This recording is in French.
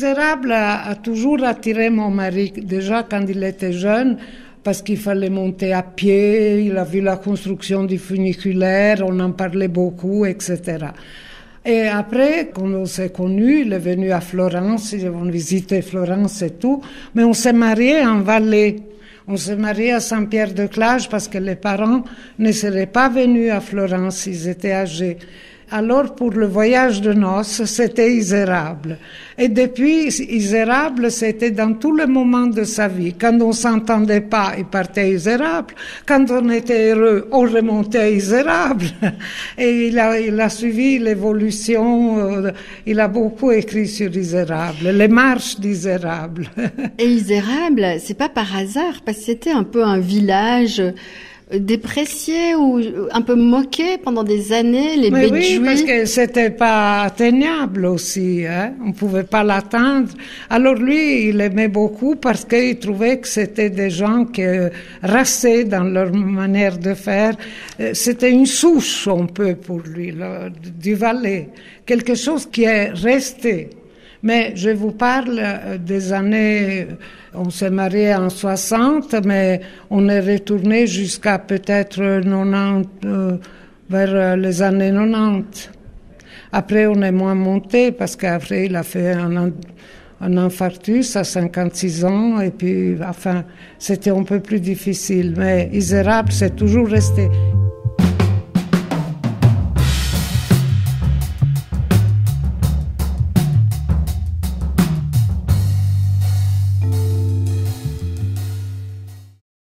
Isérable a toujours attiré mon mari, déjà quand il était jeune, parce qu'il fallait monter à pied, il a vu la construction du funiculaire, on en parlait beaucoup, etc. Et après, quand on s'est connus, il est venu à Florence, on visitait Florence et tout, mais on s'est mariés en Valais. On s'est mariés à Saint-Pierre-de-Clage parce que les parents ne seraient pas venus à Florence, ils étaient âgés. Alors, pour le voyage de noces, c'était Isérable. Et depuis, Isérable, c'était dans tous les moments de sa vie. Quand on s'entendait pas, il partait Isérable. Quand on était heureux, on remontait à Isérable. Et il a suivi l'évolution, il a beaucoup écrit sur Isérable, les marches d'Isérable. Et Isérable, c'est pas par hasard, parce que c'était un peu un village déprécié ou un peu moqué pendant des années, les Mais Bédouis. Oui, parce que c'était pas atteignable aussi, hein. On pouvait pas l'atteindre. Alors lui, il aimait beaucoup parce qu'il trouvait que c'était des gens qui raçaient dans leur manière de faire. C'était une souche, un peu, pour lui, du Valais. Quelque chose qui est resté. Mais je vous parle des années, on s'est marié en 60, mais on est retourné jusqu'à peut-être 90, vers les années 90. Après, on est moins monté parce qu'après, il a fait un infarctus à 56 ans et puis, enfin, c'était un peu plus difficile. Mais Isérable, c'est toujours resté.